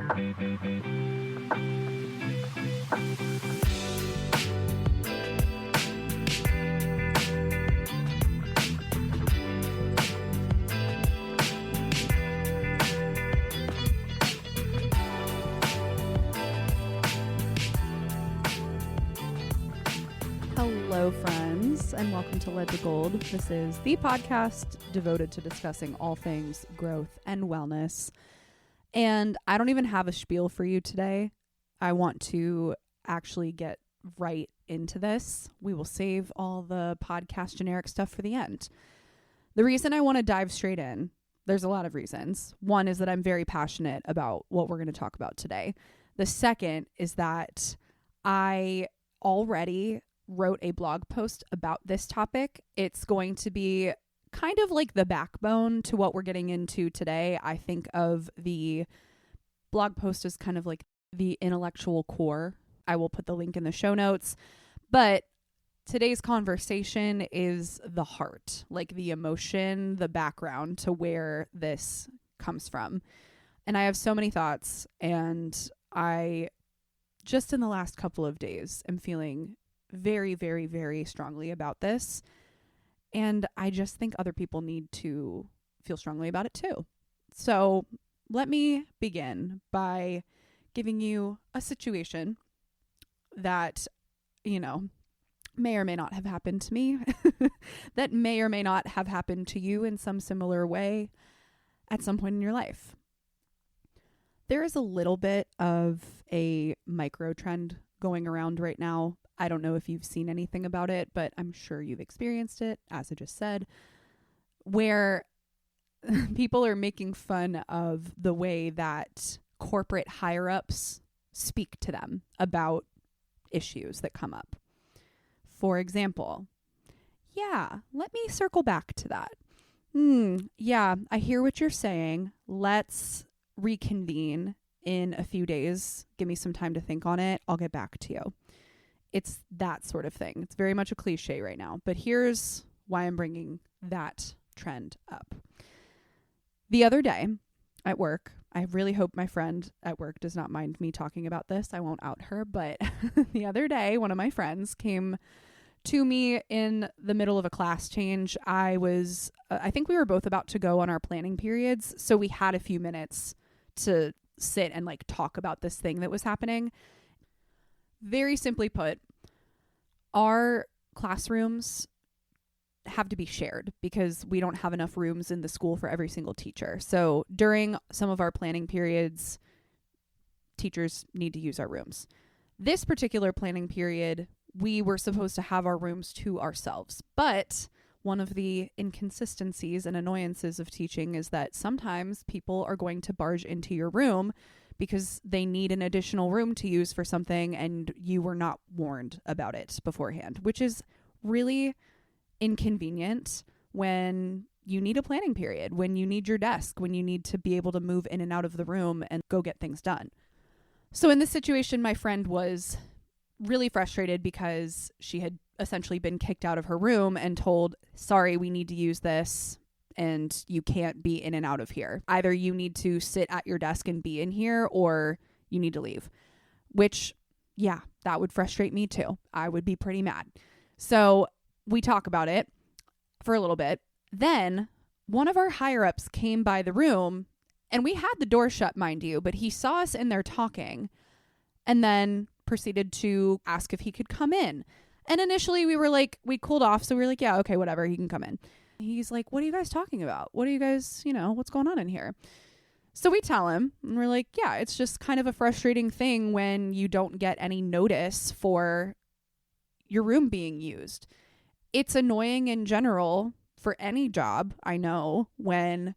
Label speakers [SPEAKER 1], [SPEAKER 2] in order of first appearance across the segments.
[SPEAKER 1] Hello, friends, and welcome to Lead to Gold. This is the podcast devoted to discussing all things growth and wellness. And I don't even have a spiel for you today. I want to actually get right into this. We will save all the podcast generic stuff for the end. The reason I want to dive straight in, there's a lot of reasons. One is that I'm very passionate about what we're going to talk about today. The second is that I already wrote a blog post about this topic. It's going to be kind of like the backbone to what we're getting into today. I think of the blog post as kind of like the intellectual core. I will put the link in the show notes. But today's conversation is the heart, like the emotion, the background to where this comes from. And I have so many thoughts, and I just in the last couple of days am feeling very, very, very strongly about this. And I just think other people need to feel strongly about it too. So let me begin by giving you a situation that, may or may not have happened to me, that may or may not have happened to you in some similar way at some point in your life. There is a little bit of a micro trend going around right now. I don't know if you've seen anything about it, but I'm sure you've experienced it, as I just said, where people are making fun of the way that corporate higher-ups speak to them about issues that come up. For example, let me circle back to that. I hear what you're saying. Let's reconvene in a few days. Give me some time to think on it. I'll get back to you. It's that sort of thing. It's very much a cliche right now, but here's why I'm bringing that trend up. The other day at work, I really hope my friend at work does not mind me talking about this. I won't out her, but the other day, one of my friends came to me in the middle of a class change. I think we were both about to go on our planning periods, so we had a few minutes to sit and talk about this thing that was happening. Very simply put, our classrooms have to be shared because we don't have enough rooms in the school for every single teacher. So during some of our planning periods, teachers need to use our rooms. This particular planning period, we were supposed to have our rooms to ourselves. But one of the inconsistencies and annoyances of teaching is that sometimes people are going to barge into your room because they need an additional room to use for something and you were not warned about it beforehand, which is really inconvenient when you need a planning period, when you need your desk, when you need to be able to move in and out of the room and go get things done. So in this situation, my friend was really frustrated because she had essentially been kicked out of her room and told, sorry, we need to use this and you can't be in and out of here. Either you need to sit at your desk and be in here or you need to leave, which, that would frustrate me too. I would be pretty mad. So we talk about it for a little bit. Then one of our higher ups came by the room and we had the door shut, mind you, but he saw us in there talking and then proceeded to ask if he could come in. And initially we cooled off. So we were like, yeah, okay, whatever. He can come in. He's like, what are you guys talking about? What are you guys, what's going on in here? So we tell him and we're like, yeah, it's just kind of a frustrating thing when you don't get any notice for your room being used. It's annoying in general for any job, I know, when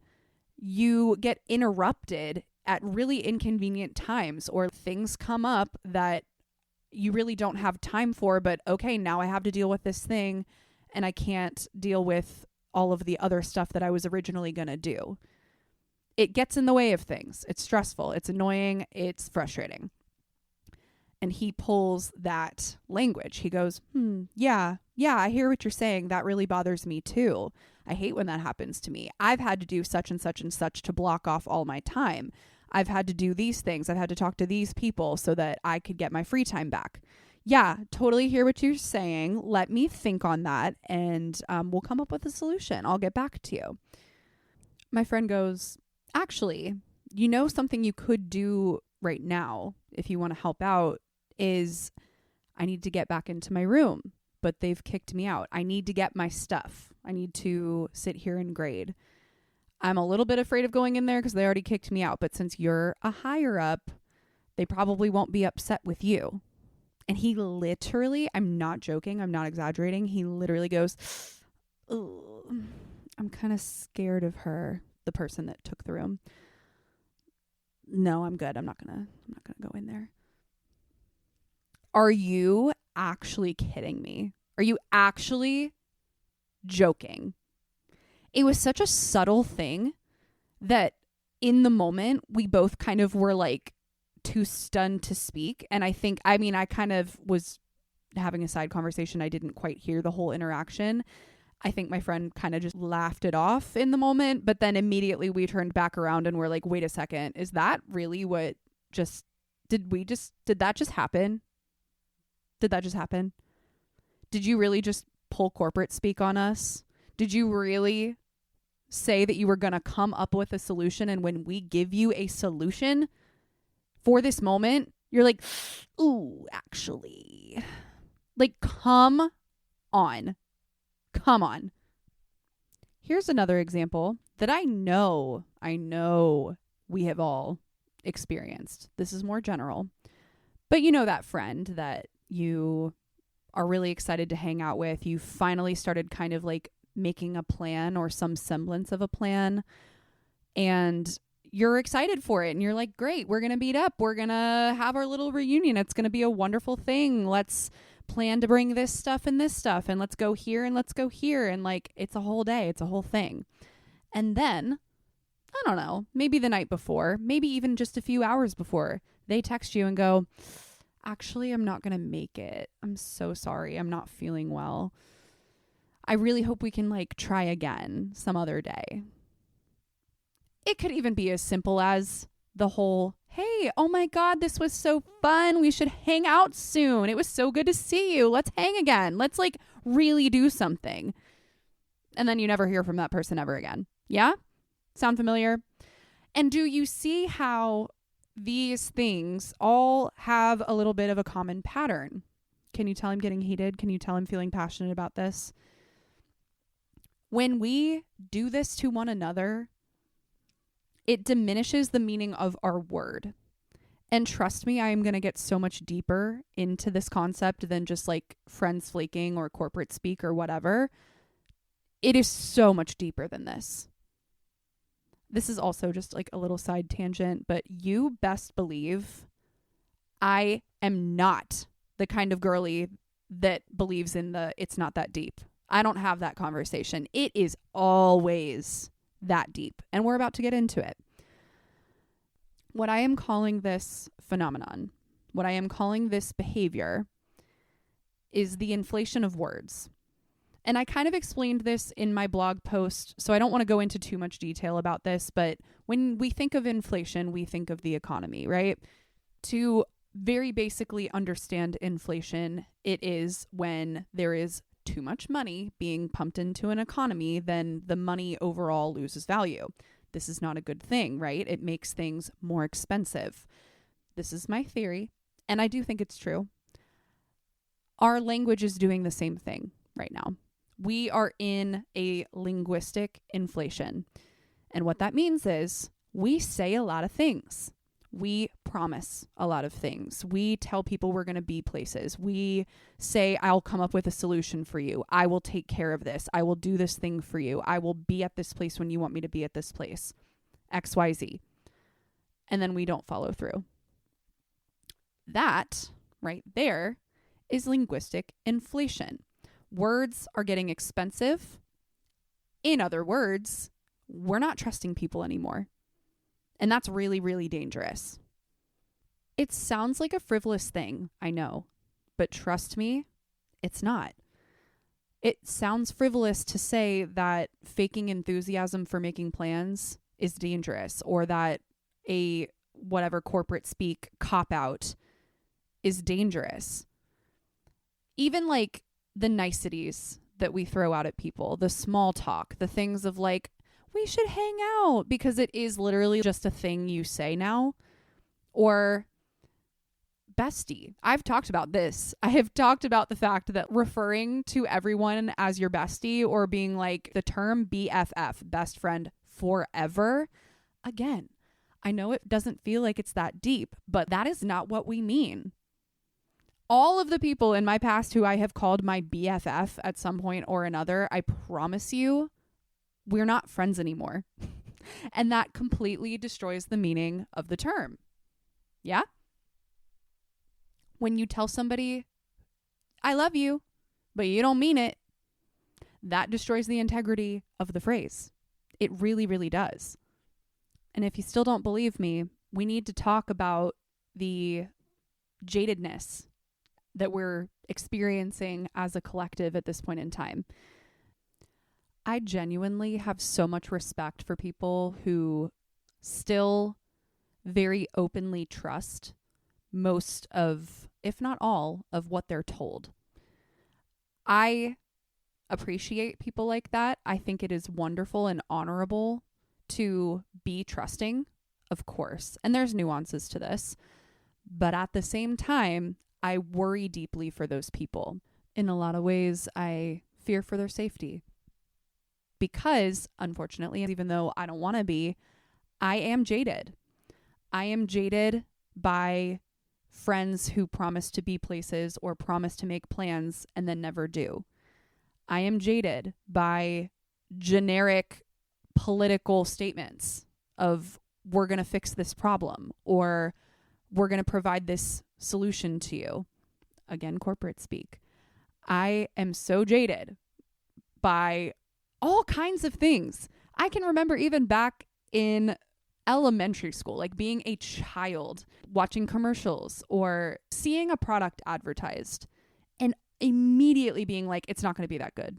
[SPEAKER 1] you get interrupted at really inconvenient times or things come up that you really don't have time for, but okay, now I have to deal with this thing and I can't deal with all of the other stuff that I was originally going to do. It gets in the way of things. It's stressful. It's annoying. It's frustrating. And he pulls that language. He goes, yeah, I hear what you're saying. That really bothers me too. I hate when that happens to me. I've had to do such and such and such to block off all my time. I've had to do these things. I've had to talk to these people so that I could get my free time back. Yeah, totally hear what you're saying. Let me think on that, and we'll come up with a solution. I'll get back to you. My friend goes, actually, something you could do right now if you want to help out is I need to get back into my room, but they've kicked me out. I need to get my stuff. I need to sit here and grade. I'm a little bit afraid of going in there because they already kicked me out. But since you're a higher up, they probably won't be upset with you. And he literally, I'm not joking, I'm not exaggerating. He literally goes, oh, I'm kind of scared of her, the person that took the room. No, I'm good. I'm not gonna go in there. Are you actually kidding me? Are you actually joking? It was such a subtle thing that in the moment we both kind of were like too stunned to speak. And I kind of was having a side conversation. I didn't quite hear the whole interaction. I think my friend kind of just laughed it off in the moment, but then immediately we turned back around and we're like, wait a second, is that really what did that just happen? Did that just happen? Did you really just pull corporate speak on us? Did you really say that you were going to come up with a solution, and when we give you a solution for this moment, you're like, ooh, actually, like, come on. Here's another example that I know we have all experienced. This is more general, but that friend that you are really excited to hang out with, you finally started kind of like making a plan or some semblance of a plan, and you're excited for it, and you're like, great, we're going to meet up. We're going to have our little reunion. It's going to be a wonderful thing. Let's plan to bring this stuff, and let's go here and let's go here. And like, it's a whole day. It's a whole thing. And then, I don't know, maybe the night before, maybe even just a few hours before, they text you and go, actually, I'm not going to make it. I'm so sorry. I'm not feeling well. I really hope we can like try again some other day. It could even be as simple as the whole, hey, oh my God, this was so fun. We should hang out soon. It was so good to see you. Let's hang again. Let's like really do something. And then you never hear from that person ever again. Yeah? Sound familiar? And do you see how these things all have a little bit of a common pattern? Can you tell I'm getting heated? Can you tell I'm feeling passionate about this? When we do this to one another, it diminishes the meaning of our word. And trust me, I am going to get so much deeper into this concept than just like friends flaking or corporate speak or whatever. It is so much deeper than this. This is also just like a little side tangent, but you best believe I am not the kind of girly that believes in it's not that deep. I don't have that conversation. It is always that deep, and we're about to get into it. What I am calling this phenomenon, what I am calling this behavior, is the inflation of words. And I kind of explained this in my blog post, so I don't want to go into too much detail about this, but when we think of inflation, we think of the economy, right? To very basically understand inflation, it is when there is too much money being pumped into an economy, then the money overall loses value. This is not a good thing, right? It makes things more expensive. This is my theory, and I do think it's true. Our language is doing the same thing right now. We are in a linguistic inflation. And what that means is we say a lot of things. We promise a lot of things. We tell people we're going to be places. We say, I'll come up with a solution for you. I will take care of this. I will do this thing for you. I will be at this place when you want me to be at this place. XYZ. And then we don't follow through. That right there is linguistic inflation. Words are getting expensive. In other words, we're not trusting people anymore. And that's really, really dangerous. It sounds like a frivolous thing, I know, but trust me, it's not. It sounds frivolous to say that faking enthusiasm for making plans is dangerous, or that a whatever corporate speak cop out is dangerous. Even like the niceties that we throw out at people, the small talk, the things of like, we should hang out, because it is literally just a thing you say now. Or bestie. I've talked about this. I have talked about the fact that referring to everyone as your bestie, or being like the term BFF, best friend forever. Again, I know it doesn't feel like it's that deep, but that is not what we mean. All of the people in my past who I have called my BFF at some point or another, I promise you, we're not friends anymore. And that completely destroys the meaning of the term. Yeah? When you tell somebody, I love you, but you don't mean it, that destroys the integrity of the phrase. It really, really does. And if you still don't believe me, we need to talk about the jadedness that we're experiencing as a collective at this point in time. I genuinely have so much respect for people who still very openly trust most of, if not all, of what they're told. I appreciate people like that. I think it is wonderful and honorable to be trusting, of course. And there's nuances to this. But at the same time, I worry deeply for those people. In a lot of ways, I fear for their safety. Because, unfortunately, even though I don't want to be, I am jaded. I am jaded by friends who promise to be places or promise to make plans and then never do. I am jaded by generic political statements of, we're going to fix this problem, or we're going to provide this solution to you. Again, corporate speak. I am so jaded by all kinds of things. I can remember even back in elementary school, like being a child, watching commercials or seeing a product advertised and immediately being like, it's not going to be that good.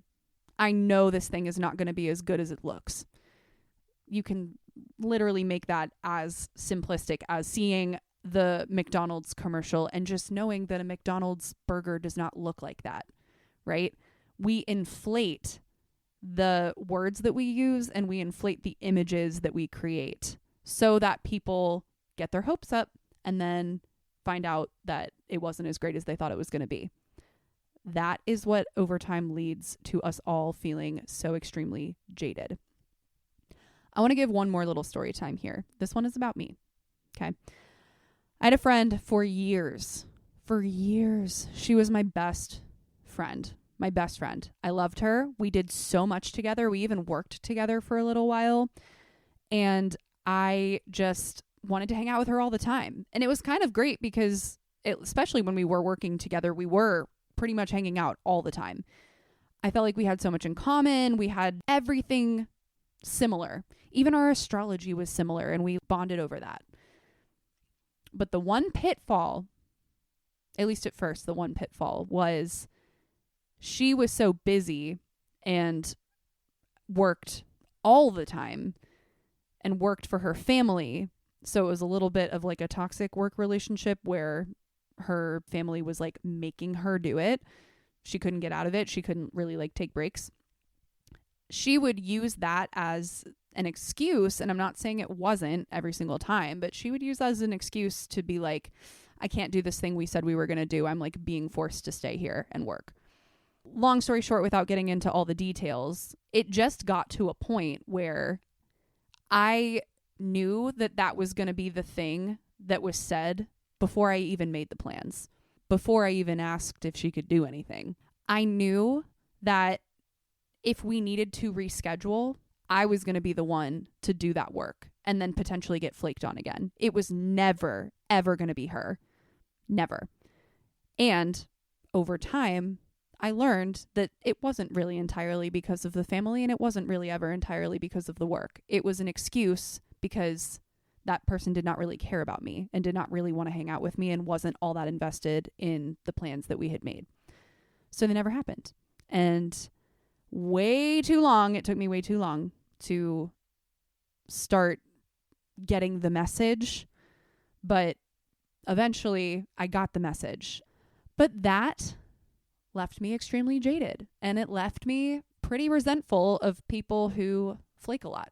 [SPEAKER 1] I know this thing is not going to be as good as it looks. You can literally make that as simplistic as seeing the McDonald's commercial and just knowing that a McDonald's burger does not look like that, right? We inflate the words that we use and we inflate the images that we create so that people get their hopes up and then find out that it wasn't as great as they thought it was going to be. That is what over time leads to us all feeling so extremely jaded. I want to give one more little story time here. This one is about me. Okay. I had a friend for years. She was my best friend. I loved her. We did so much together. We even worked together for a little while. And I just wanted to hang out with her all the time. And it was kind of great because especially when we were working together, we were pretty much hanging out all the time. I felt like we had so much in common. We had everything similar. Even our astrology was similar, and we bonded over that. But the one pitfall, at least at first, the one pitfall was she was so busy and worked all the time and worked for her family. So it was a little bit of like a toxic work relationship where her family was like making her do it. She couldn't get out of it. She couldn't really like take breaks. She would use that as an excuse. And I'm not saying it wasn't every single time, but she would use that as an excuse to be like, I can't do this thing we said we were going to do. I'm like being forced to stay here and work. Long story short, without getting into all the details, it just got to a point where I knew that that was going to be the thing that was said before I even made the plans, before I even asked if she could do anything. I knew that if we needed to reschedule, I was going to be the one to do that work and then potentially get flaked on again. It was never, ever going to be her. Never. And over time, I learned that it wasn't really entirely because of the family, and it wasn't really ever entirely because of the work. It was an excuse because that person did not really care about me and did not really want to hang out with me and wasn't all that invested in the plans that we had made. So they never happened. And it took me way too long to start getting the message But eventually I got the message. But that left me extremely jaded, and it left me pretty resentful of people who flake a lot.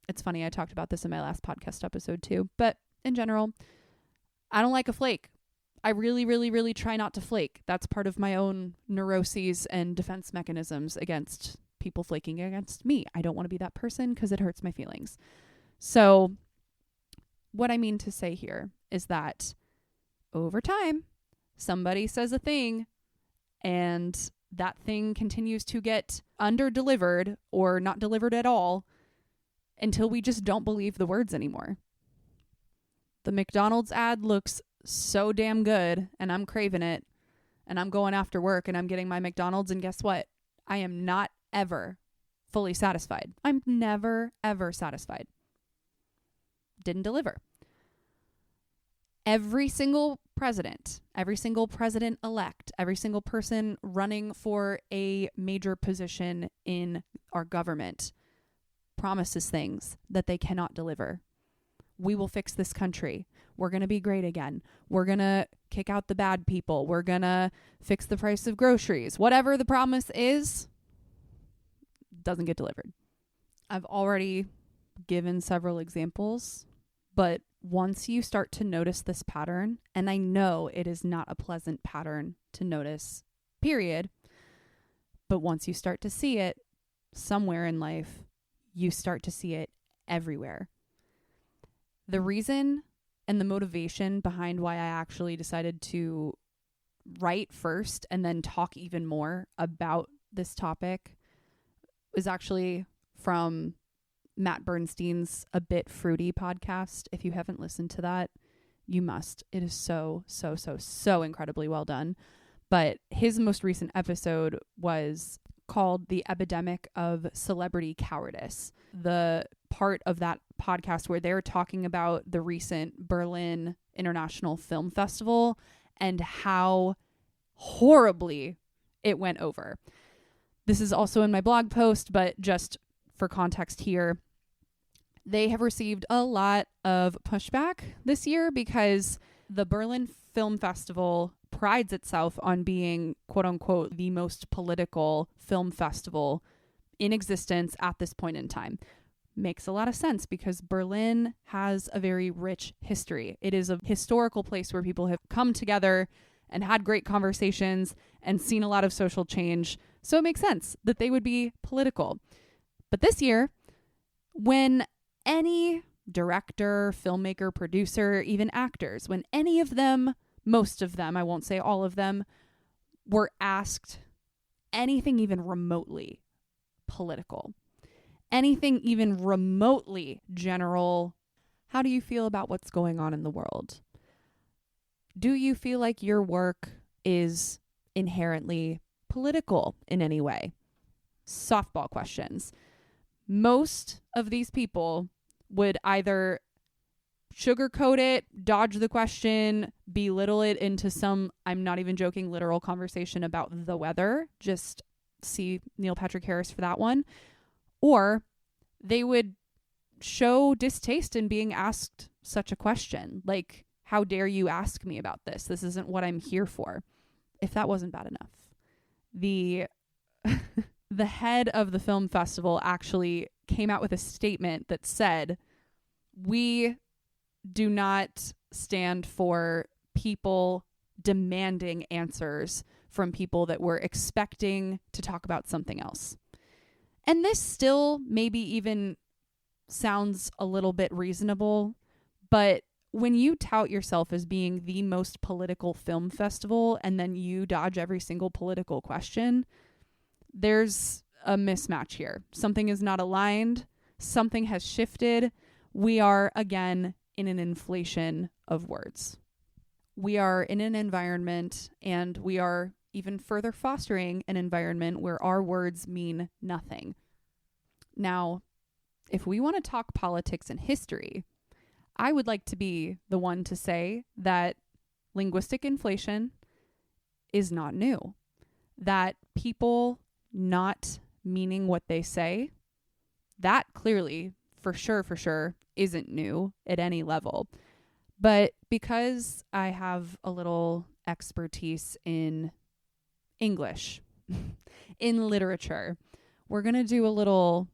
[SPEAKER 1] It's funny, I talked about this in my last podcast episode too, but in general, I don't like a flake. I really, really, really try not to flake. That's part of my own neuroses and defense mechanisms against people flaking against me. I don't want to be that person because it hurts my feelings. So what I mean to say here is that over time, somebody says a thing and that thing continues to get under-delivered or not delivered at all until we just don't believe the words anymore. The McDonald's ad looks so damn good and I'm craving it and I'm going after work and I'm getting my McDonald's, and guess what? I am not ever fully satisfied. I'm never, ever satisfied. Didn't deliver. Every single president, every single president-elect, every single person running for a major position in our government promises things that they cannot deliver. We will fix this country. We're going to be great again. We're going to kick out the bad people. We're going to fix the price of groceries. Whatever the promise is, doesn't get delivered. I've already given several examples, but once you start to notice this pattern, and I know it is not a pleasant pattern to notice, period, but once you start to see it somewhere in life, you start to see it everywhere. The reason and the motivation behind why I actually decided to write first and then talk even more about this topic was actually from Matt Bernstein's A Bit Fruity podcast. If you haven't listened to that, you must. It is so incredibly well done. But his most recent episode was called The Epidemic of Celebrity Cowardice. The part of that podcast where they're talking about the recent Berlin International Film Festival and how horribly it went over. This is also in my blog post, but just for context here, they have received a lot of pushback this year because the Berlin Film Festival prides itself on being, quote unquote, the most political film festival in existence at this point in time. Makes a lot of sense because Berlin has a very rich history. It is a historical place where people have come together and had great conversations and seen a lot of social change. So it makes sense that they would be political. But this year, when any director, filmmaker, producer, even actors, when any of them, most of them, I won't say all of them, were asked anything even remotely political, anything even remotely general, how do you feel about what's going on in the world? Do you feel like your work is inherently political in any way? Softball questions. Most of these people would either sugarcoat it, dodge the question, belittle it into some, I'm not even joking, literal conversation about the weather. Just see Neil Patrick Harris for that one. Or they would show distaste in being asked such a question. Like, how dare you ask me about this? This isn't what I'm here for. If that wasn't bad enough, the head of the film festival actually came out with a statement that said, we do not stand for people demanding answers from people that we're expecting to talk about something else. And this still maybe even sounds a little bit reasonable, but when you tout yourself as being the most political film festival and then you dodge every single political question, there's a mismatch here. Something is not aligned. Something has shifted. We are, again, in an inflation of words. We are in an environment, and we are even further fostering an environment where our words mean nothing. Now, if we want to talk politics and history, I would like to be the one to say that linguistic inflation is not new. That people not meaning what they say, that clearly, for sure, isn't new at any level. But because I have a little expertise in English, in literature, we're going to do a little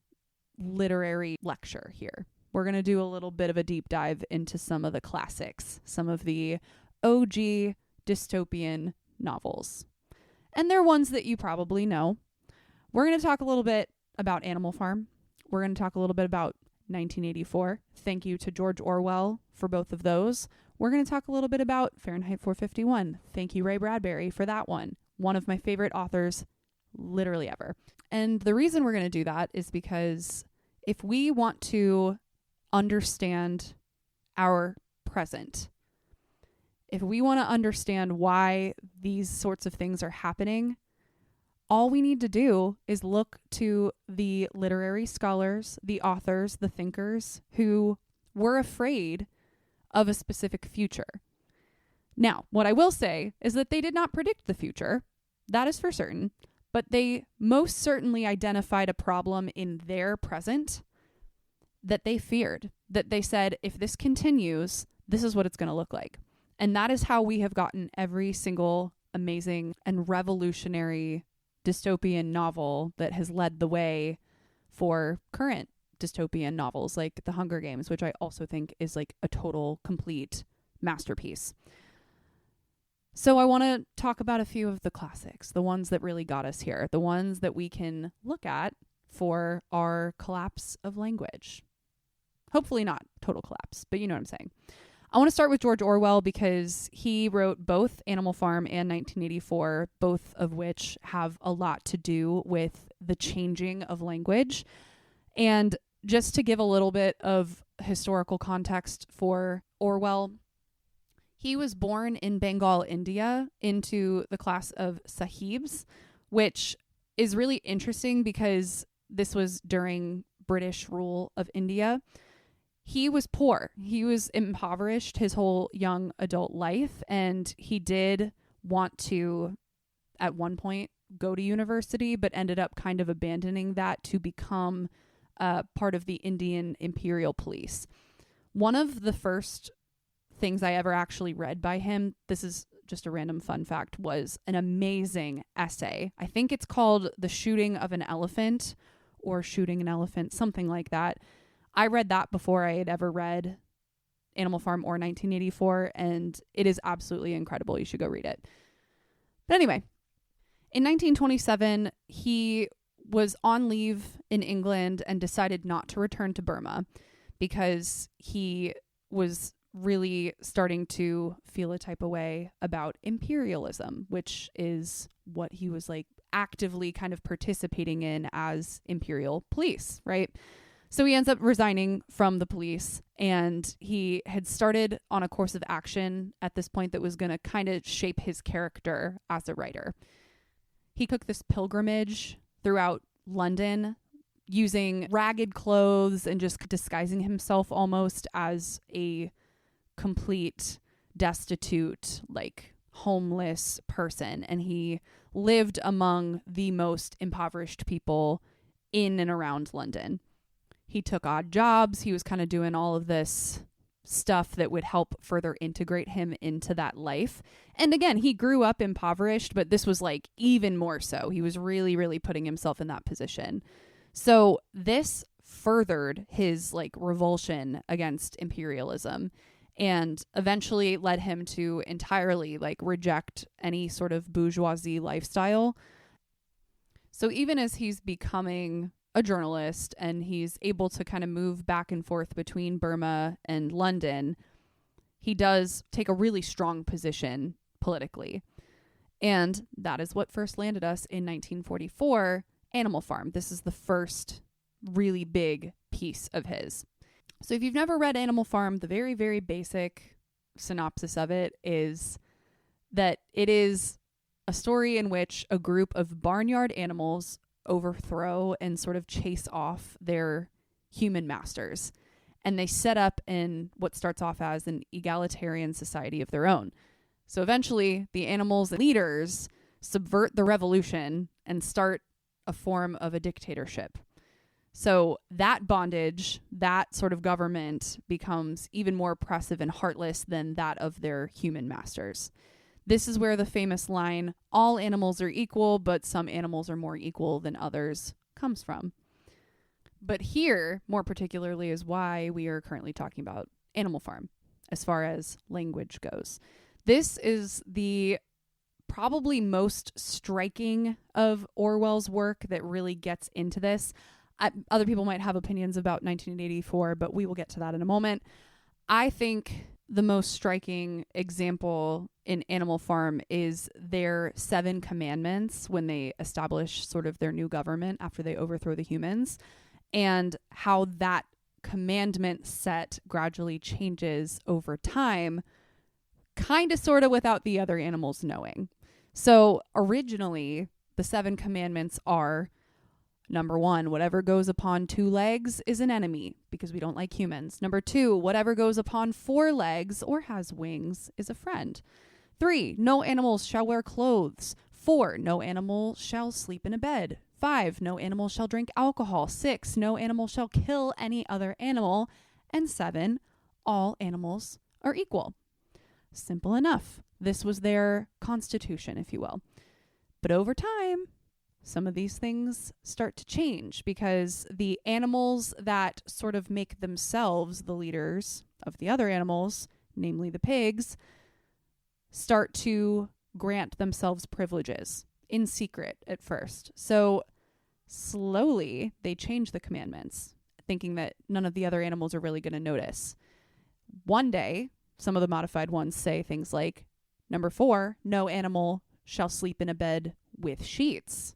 [SPEAKER 1] literary lecture here. We're going to do a little bit of a deep dive into some of the classics, some of the OG dystopian novels. And they're ones that you probably know. We're going to talk a little bit about Animal Farm. We're going to talk a little bit about 1984. Thank you to George Orwell for both of those. We're going to talk a little bit about Fahrenheit 451. Thank you, Ray Bradbury, for that one. One of my favorite authors literally ever. And the reason we're going to do that is because if we want to understand our present, if we want to understand why these sorts of things are happening, all we need to do is look to the literary scholars, the authors, the thinkers who were afraid of a specific future. Now, what I will say is that they did not predict the future. That is for certain. But they most certainly identified a problem in their present that they feared, that they said, if this continues, this is what it's going to look like. And that is how we have gotten every single amazing and revolutionary dystopian novel that has led the way for current dystopian novels like The Hunger Games, which I also think is like a total, complete masterpiece. So I want to talk about a few of the classics, the ones that really got us here, the ones that we can look at for our collapse of language. Hopefully not total collapse, but you know what I'm saying. I want to start with George Orwell because he wrote both Animal Farm and 1984, both of which have a lot to do with the changing of language. And just to give a little bit of historical context for Orwell, he was born in Bengal, India, into the class of Sahibs, which is really interesting because this was during British rule of India. He was poor. He was impoverished his whole young adult life, and he did want to, at one point, go to university, but ended up kind of abandoning that to become part of the Indian Imperial Police. One of the first things I ever actually read by him, this is just a random fun fact, was an amazing essay. I think it's called The Shooting of an Elephant or Shooting an Elephant, something like that. I read that before I had ever read Animal Farm or 1984, and it is absolutely incredible. You should go read it. But anyway, in 1927, he was on leave in England and decided not to return to Burma because he was really starting to feel a type of way about imperialism, which is what he was like actively kind of participating in as imperial police, right? So he ends up resigning from the police, and he had started on a course of action at this point that was going to kind of shape his character as a writer. He took this pilgrimage throughout London using ragged clothes and just disguising himself almost as a complete destitute, like homeless person. And he lived among the most impoverished people in and around London. He took odd jobs. He was kind of doing all of this stuff that would help further integrate him into that life. And again, he grew up impoverished, but this was like even more so. He was really, really putting himself in that position. So this furthered his like revulsion against imperialism, and eventually led him to entirely like reject any sort of bourgeoisie lifestyle. So even as he's becoming a journalist and he's able to kind of move back and forth between Burma and London, he does take a really strong position politically. And that is what first landed us in 1944, Animal Farm. This is the first really big piece of his. So if you've never read Animal Farm, the very, very basic synopsis of it is that it is a story in which a group of barnyard animals overthrow and sort of chase off their human masters. And they set up in what starts off as an egalitarian society of their own. So eventually the animals and leaders subvert the revolution and start a form of a dictatorship. So that bondage, that sort of government becomes even more oppressive and heartless than that of their human masters. This is where the famous line, all animals are equal, but some animals are more equal than others, comes from. But here, more particularly, is why we are currently talking about Animal Farm, as far as language goes. This is the probably most striking of Orwell's work that really gets into this. Other people might have opinions about 1984, but we will get to that in a moment. I think the most striking example in Animal Farm is their 7 commandments when they establish sort of their new government after they overthrow the humans, and how that commandment set gradually changes over time, kind of sort of without the other animals knowing. So originally, the 7 commandments are: Number 1, whatever goes upon 2 legs is an enemy, because we don't like humans. Number 2, whatever goes upon 4 legs or has wings is a friend. 3, no animals shall wear clothes. 4, no animal shall sleep in a bed. 5, no animal shall drink alcohol. 6, no animal shall kill any other animal. And 7, all animals are equal. Simple enough. This was their constitution, if you will. But over time, some of these things start to change, because the animals that sort of make themselves the leaders of the other animals, namely the pigs, start to grant themselves privileges in secret at first. So slowly they change the commandments, thinking that none of the other animals are really going to notice. One day, some of the modified ones say things like, Number 4, no animal shall sleep in a bed with sheets.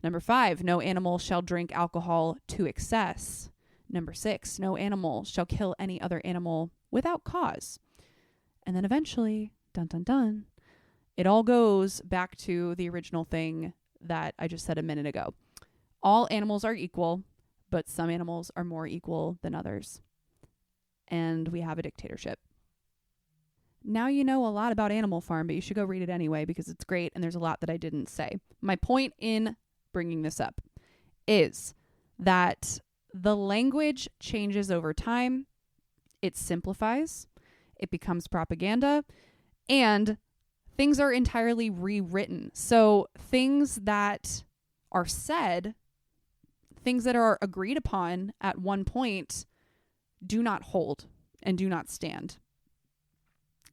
[SPEAKER 1] Number 5, no animal shall drink alcohol to excess. Number 6, no animal shall kill any other animal without cause. And then eventually, dun dun dun, it all goes back to the original thing that I just said a minute ago. All animals are equal, but some animals are more equal than others. And we have a dictatorship. Now you know a lot about Animal Farm, but you should go read it anyway because it's great and there's a lot that I didn't say. My point in bringing this up is that the language changes over time. It simplifies. It becomes propaganda. And things are entirely rewritten. So things that are said, things that are agreed upon at one point, do not hold and do not stand.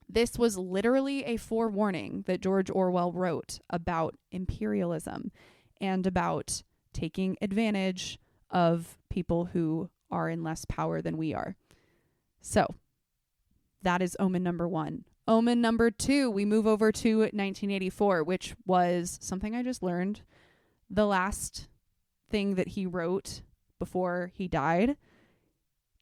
[SPEAKER 1] This was literally a forewarning that George Orwell wrote about imperialism and about taking advantage of people who are in less power than we are. So that is omen number 1. Omen number 2, we move over to 1984, which was something I just learned. The last thing that he wrote before he died.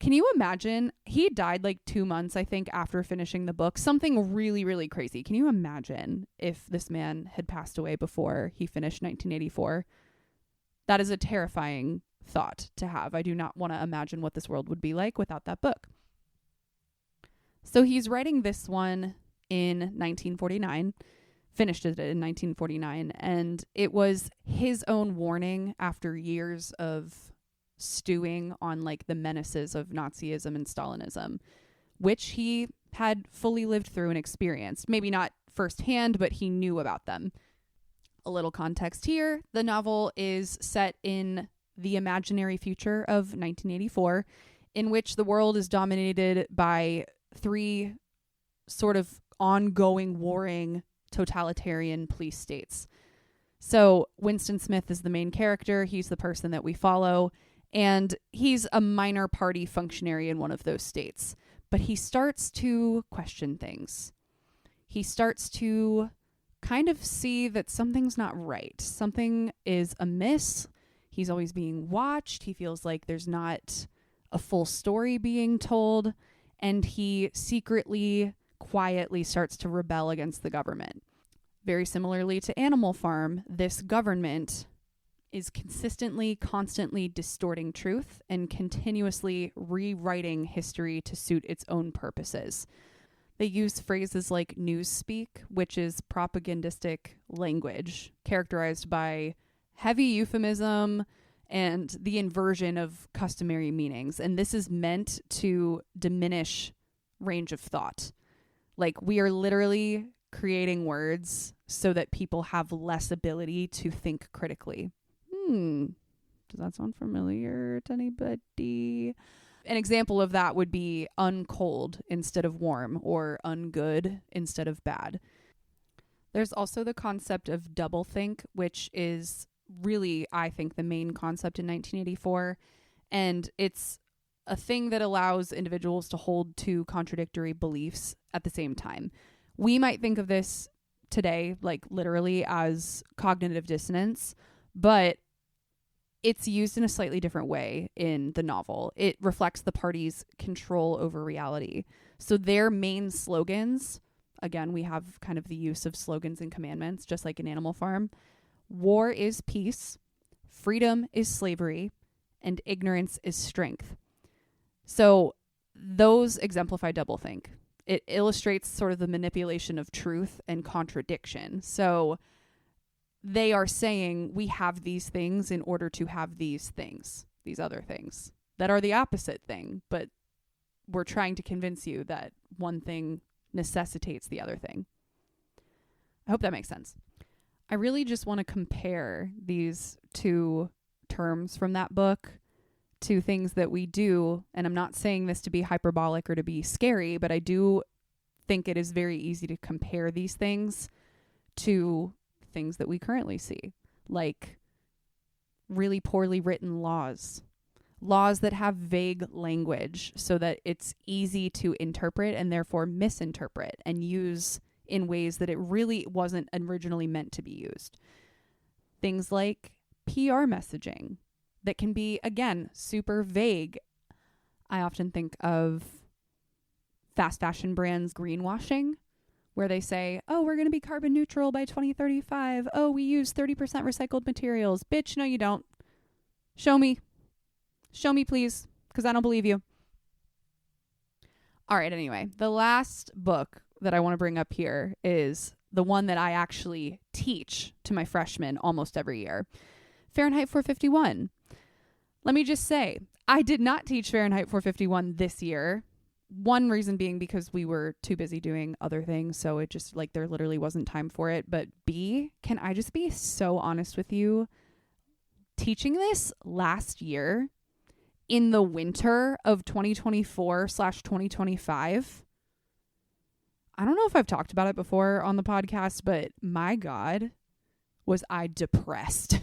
[SPEAKER 1] Can you imagine? He died like 2 months, I think, after finishing the book. Something really, really crazy. Can you imagine if this man had passed away before he finished 1984? That is a terrifying thought to have. I do not want to imagine what this world would be like without that book. So he's writing this one in 1949, finished it in 1949, and it was his own warning after years of stewing on like the menaces of Nazism and Stalinism, which he had fully lived through and experienced. Maybe not firsthand, but he knew about them. A little context here. The novel is set in the imaginary future of 1984, in which the world is dominated by 3 sort of ongoing warring totalitarian police states. So Winston Smith is the main character. He's the person that we follow. And he's a minor party functionary in one of those states. But he starts to question things. He starts to kind of see that something's not right. Something is amiss. He's always being watched. He feels like there's not a full story being told. And he secretly, quietly starts to rebel against the government. Very similarly to Animal Farm, this government is consistently, constantly distorting truth and continuously rewriting history to suit its own purposes. They use phrases like newspeak, which is propagandistic language characterized by heavy euphemism and the inversion of customary meanings. And this is meant to diminish range of thought. Like, we are literally creating words so that people have less ability to think critically. Does that sound familiar to anybody? An example of that would be uncold instead of warm, or ungood instead of bad. There's also the concept of doublethink, which is really, I think, the main concept in 1984. And it's a thing that allows individuals to hold two contradictory beliefs at the same time. We might think of this today, like literally, as cognitive dissonance, but it's used in a slightly different way in the novel. It reflects the party's control over reality. So their main slogans, again, we have kind of the use of slogans and commandments, just like in Animal Farm. War is peace, freedom is slavery, and ignorance is strength. So those exemplify doublethink. It illustrates sort of the manipulation of truth and contradiction. So they are saying we have these things in order to have these things, these other things that are the opposite thing, but we're trying to convince you that one thing necessitates the other thing. I hope that makes sense. I really just want to compare these two terms from that book to things that we do. And I'm not saying this to be hyperbolic or to be scary, but I do think it is very easy to compare these things to things that we currently see, like really poorly written laws that have vague language so that it's easy to interpret and therefore misinterpret and use in ways that it really wasn't originally meant to be used. Things like PR messaging that can be, again, super vague. I often think of fast fashion brands greenwashing, where they say, oh, we're going to be carbon neutral by 2035. Oh, we use 30% recycled materials. Bitch, no, you don't. Show me. Show me, please, because I don't believe you. All right, anyway, the last book that I want to bring up here is the one that I actually teach to my freshmen almost every year. Fahrenheit 451. Let me just say, I did not teach Fahrenheit 451 this year. One reason being because we were too busy doing other things, so it just, like, there literally wasn't time for it. But B, can I just be so honest with you? Teaching this last year in the winter of 2024/2025, I don't know if I've talked about it before on the podcast, but my God, was I depressed.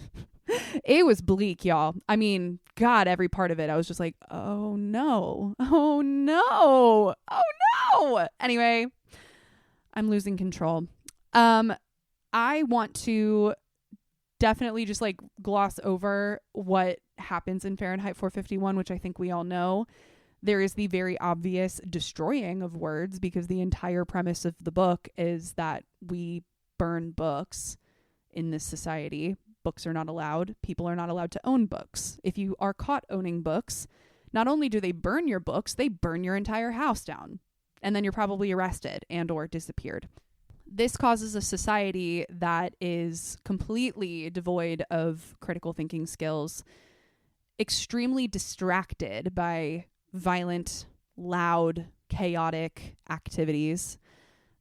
[SPEAKER 1] It was bleak, y'all. I mean, God, every part of it, I was just like, oh no, oh no, oh no. Anyway, I'm losing control. I want to definitely just like gloss over what happens in Fahrenheit 451, which I think we all know. There is the very obvious destroying of words, because the entire premise of the book is that we burn books in this society. Books are not allowed. People are not allowed to own books. If you are caught owning books, not only do they burn your books, they burn your entire house down. And then you're probably arrested and or disappeared. This causes a society that is completely devoid of critical thinking skills, extremely distracted by violent, loud, chaotic activities.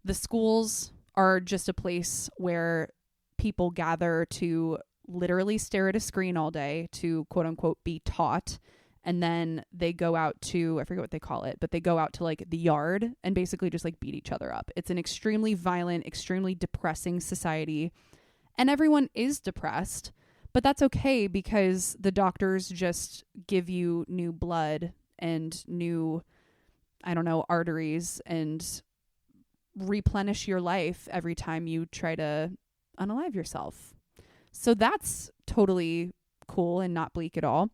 [SPEAKER 1] The schools are just a place where people gather to literally stare at a screen all day to quote unquote be taught. And then they go out to, I forget what they call it, but they go out to like the yard and basically just like beat each other up. It's an extremely violent, extremely depressing society. And everyone is depressed, but that's okay because the doctors just give you new blood and new, I don't know, arteries and replenish your life every time you try to unalive yourself. So that's totally cool and not bleak at all.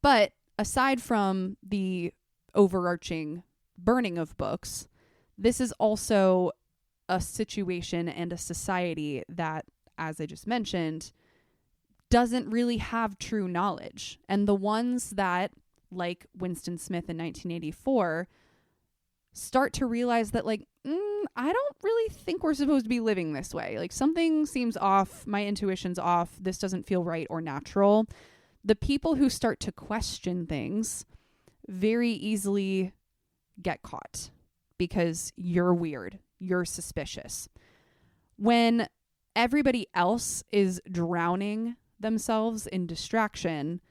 [SPEAKER 1] But aside from the overarching burning of books, this is also a situation and a society that, as I just mentioned, doesn't really have true knowledge. And the ones that, like Winston Smith in 1984, start to realize that, like, I don't really think we're supposed to be living this way. Like, something seems off. My intuition's off. This doesn't feel right or natural. The people who start to question things very easily get caught because you're weird, you're suspicious. When everybody else is drowning themselves in distraction,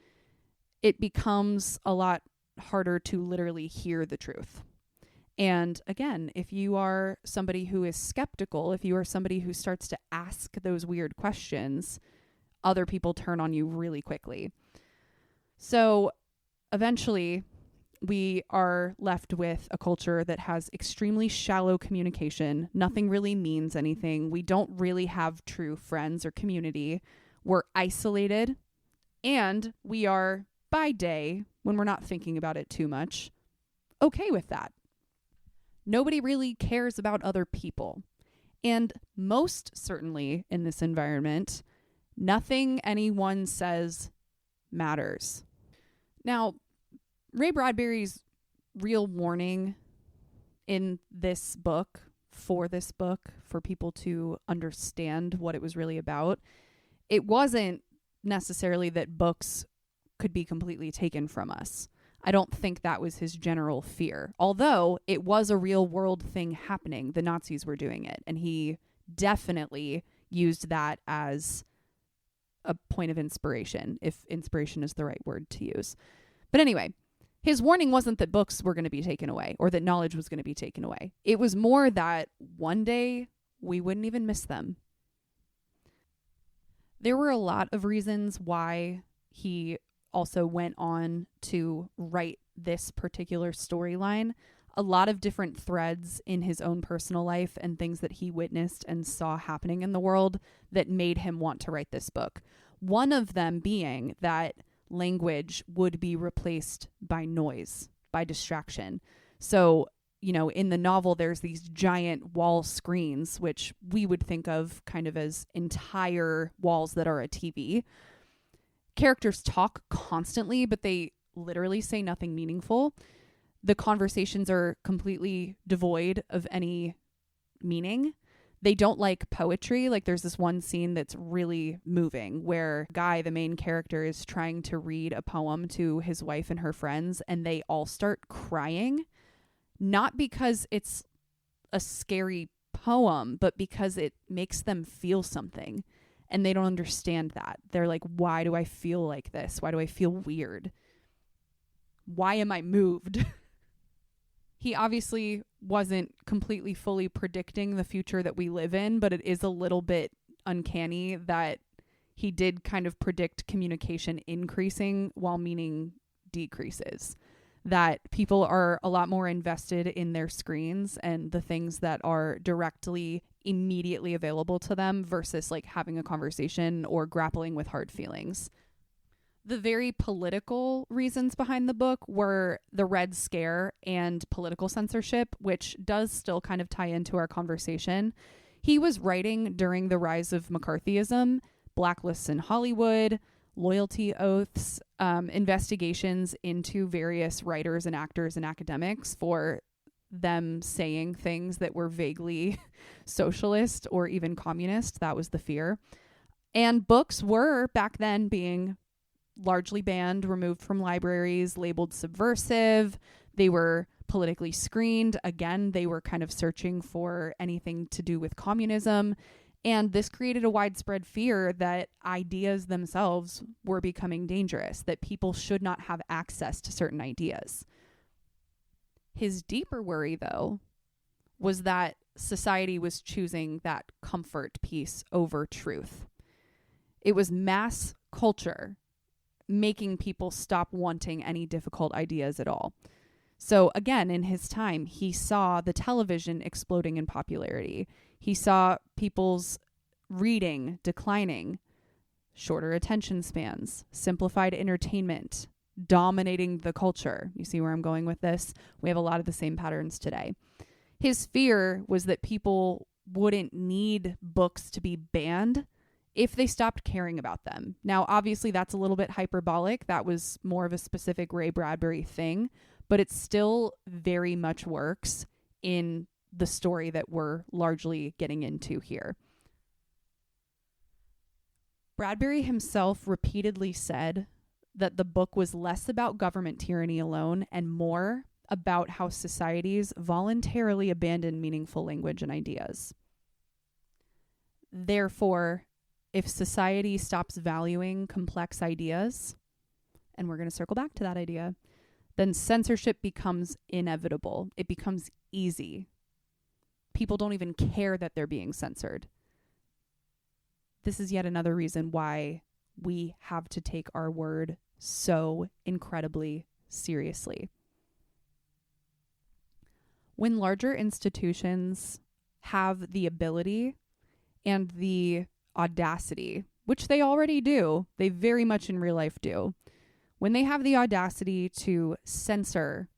[SPEAKER 1] it becomes a lot harder to literally hear the truth. And again, if you are somebody who is skeptical, if you are somebody who starts to ask those weird questions, other people turn on you really quickly. So eventually, we are left with a culture that has extremely shallow communication. Nothing really means anything. We don't really have true friends or community. We're isolated, and we are, by day, when we're not thinking about it too much, okay with that. Nobody really cares about other people. And most certainly in this environment, nothing anyone says matters. Now, Ray Bradbury's real warning in this book, for people to understand what it was really about, it wasn't necessarily that books could be completely taken from us. I don't think that was his general fear. Although it was a real world thing happening. The Nazis were doing it. And he definitely used that as a point of inspiration, if inspiration is the right word to use. But anyway, his warning wasn't that books were going to be taken away or that knowledge was going to be taken away. It was more that one day we wouldn't even miss them. There were a lot of reasons why he also went on to write this particular storyline. A lot of different threads in his own personal life and things that he witnessed and saw happening in the world that made him want to write this book. One of them being that language would be replaced by noise, by distraction. So, in the novel, there's these giant wall screens, which we would think of kind of as entire walls that are a TV. Characters talk constantly, but they literally say nothing meaningful. The conversations are completely devoid of any meaning. They don't like poetry. Like there's this one scene that's really moving where Guy, the main character, is trying to read a poem to his wife and her friends, and they all start crying. Not because it's a scary poem, but because it makes them feel something. And they don't understand that. They're like, why do I feel like this? Why do I feel weird? Why am I moved? He obviously wasn't completely fully predicting the future that we live in, but it is a little bit uncanny that he did kind of predict communication increasing while meaning decreases. That people are a lot more invested in their screens and the things that are directly immediately available to them versus like having a conversation or grappling with hard feelings. The very political reasons behind the book were the Red Scare and political censorship, which does still kind of tie into our conversation. He was writing during the rise of McCarthyism, blacklists in Hollywood, loyalty oaths, investigations into various writers and actors and academics for them saying things that were vaguely socialist or even communist. That was the fear. And books were back then being largely banned, removed from libraries, labeled subversive. They were politically screened. Again, they were kind of searching for anything to do with communism. And this created a widespread fear that ideas themselves were becoming dangerous, that people should not have access to certain ideas. His deeper worry, though, was that society was choosing that comfort piece over truth. It was mass culture making people stop wanting any difficult ideas at all. So again, in his time, he saw the television exploding in popularity. He saw people's reading declining, shorter attention spans, simplified entertainment, dominating the culture. You see where I'm going with this? We have a lot of the same patterns today. His fear was that people wouldn't need books to be banned if they stopped caring about them. Now, obviously, that's a little bit hyperbolic. That was more of a specific Ray Bradbury thing, but it still very much works in the story that we're largely getting into here. Bradbury himself repeatedly said that the book was less about government tyranny alone and more about how societies voluntarily abandon meaningful language and ideas. Therefore, if society stops valuing complex ideas, and we're going to circle back to that idea, then censorship becomes inevitable. It becomes easy. People don't even care that they're being censored. This is yet another reason why we have to take our word so incredibly seriously. When larger institutions have the ability and the audacity, which they already do, they very much in real life do, when they have the audacity to censor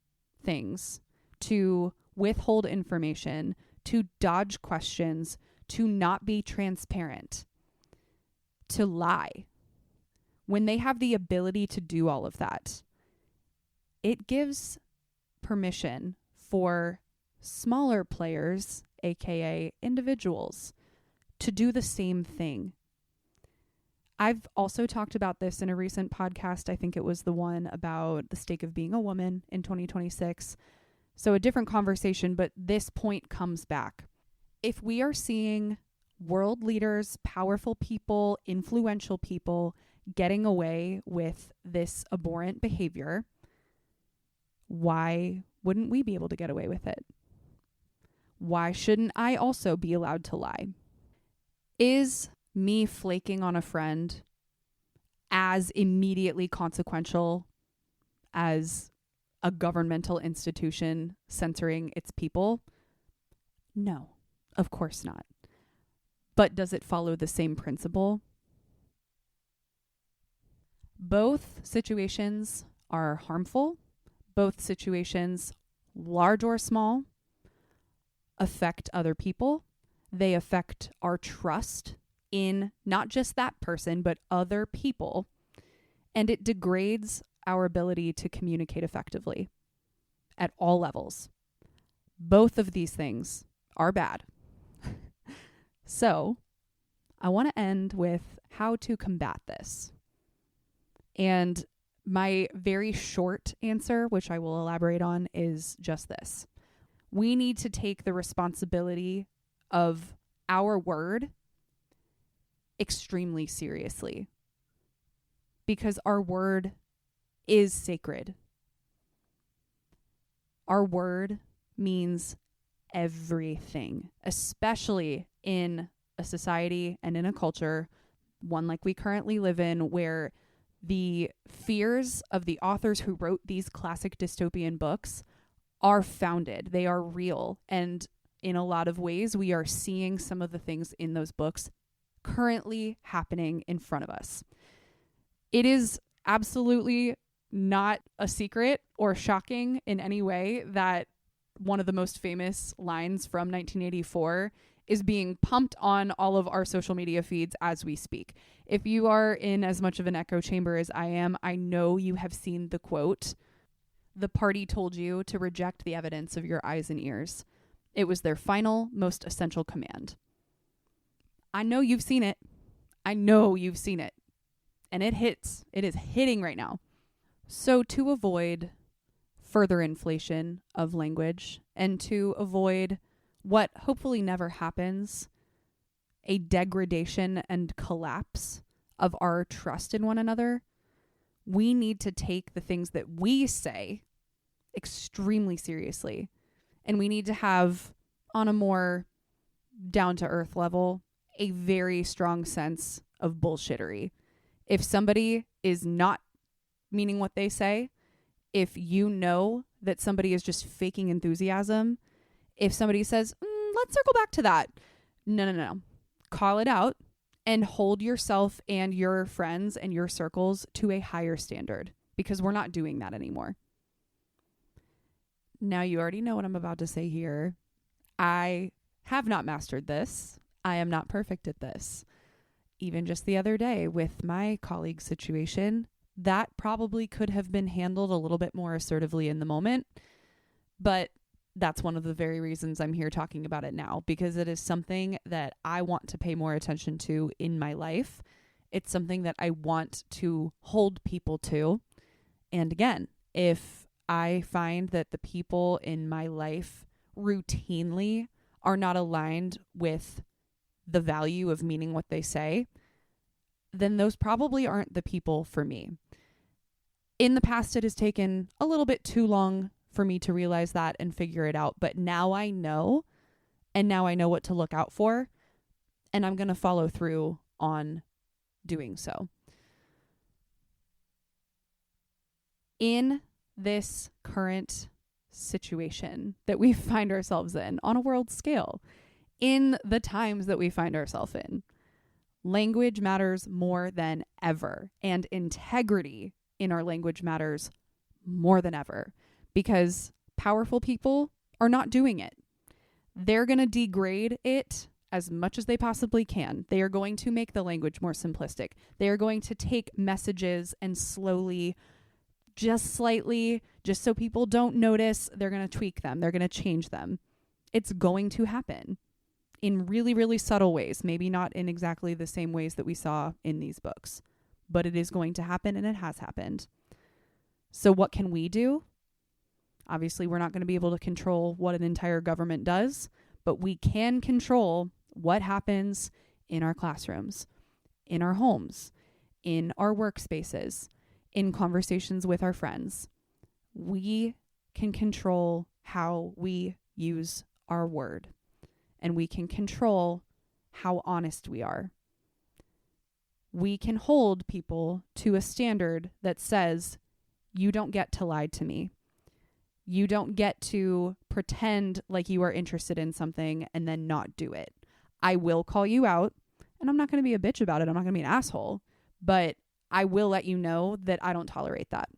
[SPEAKER 1] things, to withhold information, to dodge questions, to not be transparent, to lie, when they have the ability to do all of that, it gives permission for smaller players, aka individuals, to do the same thing. I've also talked about this in a recent podcast. I think it was the one about the stake of being a woman in 2026. So a different conversation, but this point comes back. If we are seeing world leaders, powerful people, influential people getting away with this abhorrent behavior, why wouldn't we be able to get away with it? Why shouldn't I also be allowed to lie? Is me flaking on a friend as immediately consequential as a governmental institution censoring its people? No, of course not. But does it follow the same principle? Both situations are harmful. Both situations, large or small, affect other people. They affect our trust in not just that person, but other people. And it degrades our ability to communicate effectively at all levels. Both of these things are bad. So I want to end with how to combat this. And my very short answer, which I will elaborate on, is just this. We need to take the responsibility of our word extremely seriously, because our word is sacred. Our word means everything, especially in a society and in a culture, one like we currently live in, where the fears of the authors who wrote these classic dystopian books are founded. They are real. And in a lot of ways, we are seeing some of the things in those books currently happening in front of us. It is absolutely not a secret or shocking in any way that one of the most famous lines from 1984 is being pumped on all of our social media feeds as we speak. If you are in as much of an echo chamber as I am, I know you have seen the quote, "The party told you to reject the evidence of your eyes and ears. It was their final, most essential command." I know you've seen it. I know you've seen it. And it hits. It is hitting right now. So to avoid further inflation of language and to avoid what hopefully never happens, a degradation and collapse of our trust in one another, we need to take the things that we say extremely seriously. And we need to have, on a more down-to-earth level, a very strong sense of bullshittery. If somebody is not meaning what they say, if you know that somebody is just faking enthusiasm, if somebody says, let's circle back to that. No. Call it out and hold yourself and your friends and your circles to a higher standard, because we're not doing that anymore. Now, you already know what I'm about to say here. I have not mastered this. I am not perfect at this. Even just the other day with my colleague situation, that probably could have been handled a little bit more assertively in the moment. But that's one of the very reasons I'm here talking about it now, because it is something that I want to pay more attention to in my life. It's something that I want to hold people to. And again, if I find that the people in my life routinely are not aligned with the value of meaning what they say, then those probably aren't the people for me. In the past, it has taken a little bit too long for me to realize that and figure it out. But now I know, and now I know what to look out for, and I'm going to follow through on doing so. In this current situation that we find ourselves in on a world scale, in the times that we find ourselves in, language matters more than ever, and integrity in our language matters more than ever, because powerful people are not doing it. They're going to degrade it as much as they possibly can. They are going to make the language more simplistic. They are going to take messages and slowly, just slightly, just so people don't notice, they're going to tweak them. They're going to change them. It's going to happen in really, really subtle ways. Maybe not in exactly the same ways that we saw in these books, but it is going to happen, and it has happened. So what can we do? Obviously, we're not going to be able to control what an entire government does, but we can control what happens in our classrooms, in our homes, in our workspaces, in conversations with our friends. We can control how we use our word, and we can control how honest we are. We can hold people to a standard that says, you don't get to lie to me. You don't get to pretend like you are interested in something and then not do it. I will call you out, and I'm not going to be a bitch about it. I'm not going to be an asshole, but I will let you know that I don't tolerate that,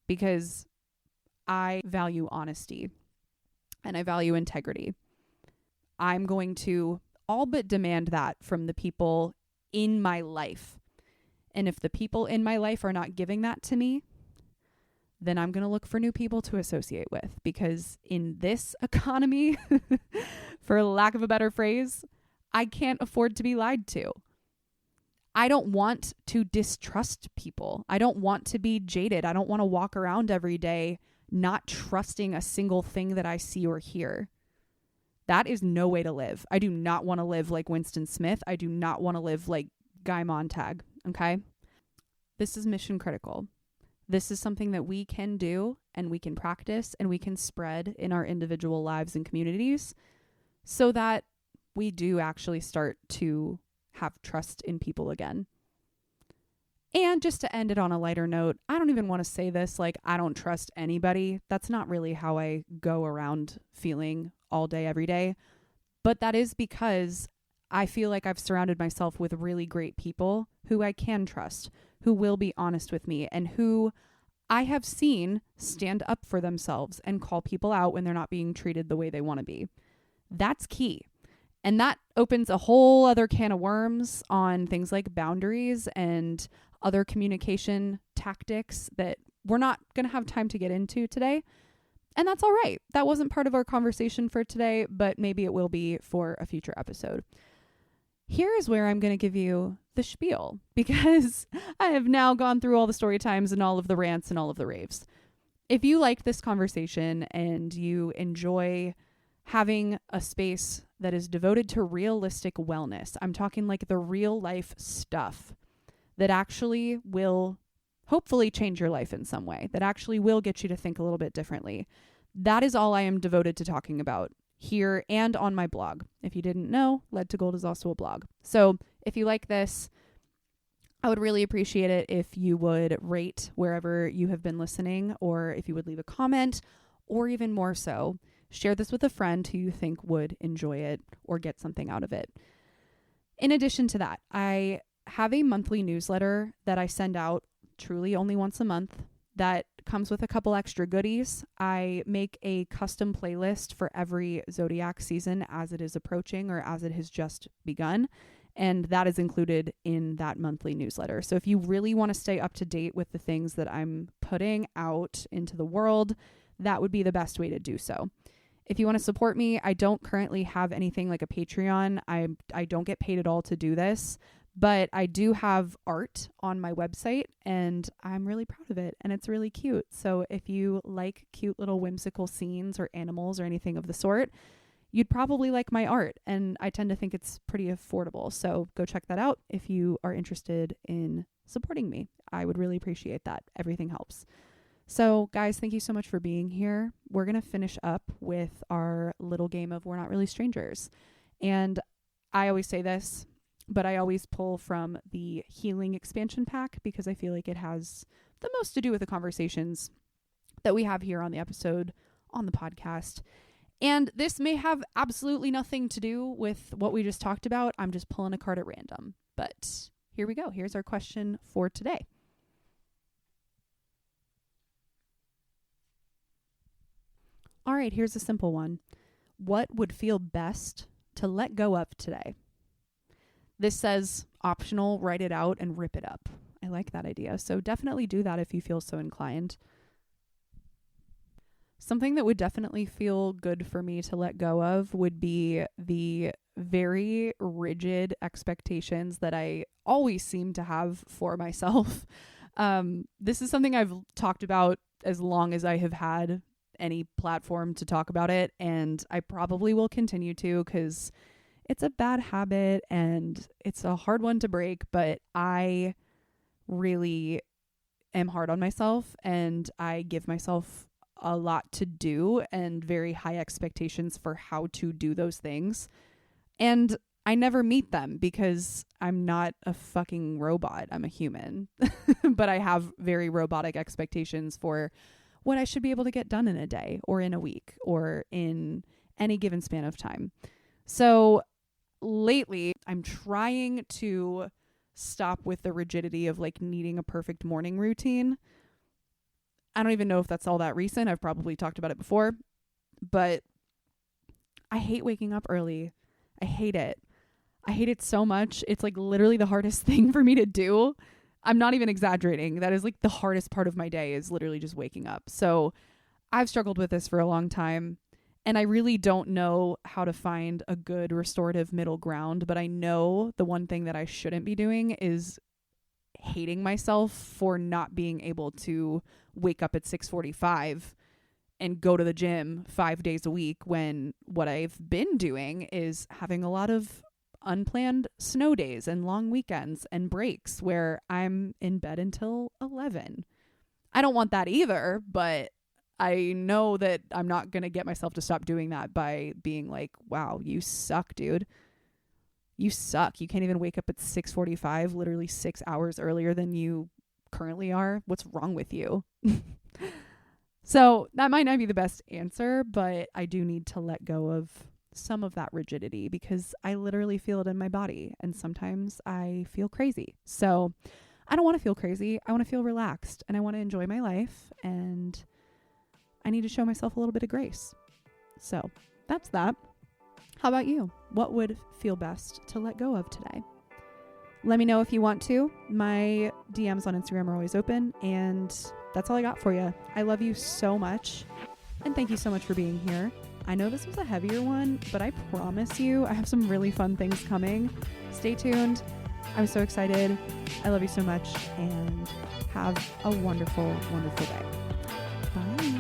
[SPEAKER 1] because I value honesty and I value integrity. I'm going to all but demand that from the people in my life. And if the people in my life are not giving that to me, then I'm going to look for new people to associate with, because in this economy, for lack of a better phrase, I can't afford to be lied to. I don't want to distrust people. I don't want to be jaded. I don't want to walk around every day not trusting a single thing that I see or hear. That is no way to live. I do not want to live like Winston Smith. I do not want to live like Guy Montag. Okay? This is mission critical. This is something that we can do and we can practice and we can spread in our individual lives and communities so that we do actually start to have trust in people again. And just to end it on a lighter note, I don't even want to say this like I don't trust anybody. That's not really how I go around feeling all day, every day. But that is because I feel like I've surrounded myself with really great people who I can trust, who will be honest with me, and who I have seen stand up for themselves and call people out when they're not being treated the way they want to be. That's key. And that opens a whole other can of worms on things like boundaries and other communication tactics that we're not going to have time to get into today. And that's all right. That wasn't part of our conversation for today, but maybe it will be for a future episode. Here is where I'm going to give you the spiel, because I have now gone through all the story times and all of the rants and all of the raves. If you like this conversation and you enjoy having a space that is devoted to realistic wellness, I'm talking like the real life stuff that actually will hopefully change your life in some way, that actually will get you to think a little bit differently. That is all I am devoted to talking about here and on my blog. If you didn't know, Lead to Gold is also a blog. So if you like this, I would really appreciate it if you would rate wherever you have been listening, or if you would leave a comment, or even more so, share this with a friend who you think would enjoy it or get something out of it. In addition to that, I have a monthly newsletter that I send out truly only once a month that comes with a couple extra goodies. I make a custom playlist for every zodiac season as it is approaching or as it has just begun. And that is included in that monthly newsletter. So if you really want to stay up to date with the things that I'm putting out into the world, that would be the best way to do so. If you want to support me, I don't currently have anything like a Patreon. I don't get paid at all to do this, But I do have art on my website and I'm really proud of it and it's really cute. So if you like cute little whimsical scenes or animals or anything of the sort, you'd probably like my art. And I tend to think it's pretty affordable. So go check that out if you are interested in supporting me. I would really appreciate that. Everything helps. So guys, thank you so much for being here. We're going to finish up with our little game of We're Not Really Strangers. And I always say this, but I always pull from the healing expansion pack because I feel like it has the most to do with the conversations that we have here on the episode, on the podcast. And this may have absolutely nothing to do with what we just talked about. I'm just pulling a card at random. But here we go. Here's our question for today. All right, here's a simple one. What would feel best to let go of today? This says optional, write it out and rip it up. I like that idea. So definitely do that if you feel so inclined. Something that would definitely feel good for me to let go of would be the very rigid expectations that I always seem to have for myself. This is something I've talked about as long as I have had any platform to talk about it, and I probably will continue to because it's a bad habit and it's a hard one to break, but I really am hard on myself and I give myself a lot to do and very high expectations for how to do those things. And I never meet them because I'm not a fucking robot. I'm a human. But I have very robotic expectations for what I should be able to get done in a day or in a week or in any given span of time. So lately, I'm trying to stop with the rigidity of like needing a perfect morning routine. I don't even know if that's all that recent. I've probably talked about it before, but I hate waking up early. I hate it. I hate it so much. It's like literally the hardest thing for me to do. I'm not even exaggerating. That is like the hardest part of my day is literally just waking up. So I've struggled with this for a long time and I really don't know how to find a good restorative middle ground. But I know the one thing that I shouldn't be doing is hating myself for not being able to wake up at 6:45 and go to the gym 5 days a week when what I've been doing is having a lot of unplanned snow days and long weekends and breaks where I'm in bed until 11. I don't want that either, but I know that I'm not going to get myself to stop doing that by being like, wow, you suck, dude. You suck. You can't even wake up at 6:45, literally 6 hours earlier than you currently are. What's wrong with you? So that might not be the best answer, but I do need to let go of some of that rigidity because I literally feel it in my body and sometimes I feel crazy. So I don't want to feel crazy. I want to feel relaxed and I want to enjoy my life and I need to show myself a little bit of grace. So that's that. How about you? What would feel best to let go of today? Let me know if you want to. My DMs on Instagram are always open and that's all I got for you. I love you so much and thank you so much for being here. I know this was a heavier one, but I promise you I have some really fun things coming. Stay tuned. I'm so excited. I love you so much and have a wonderful, wonderful day. Bye.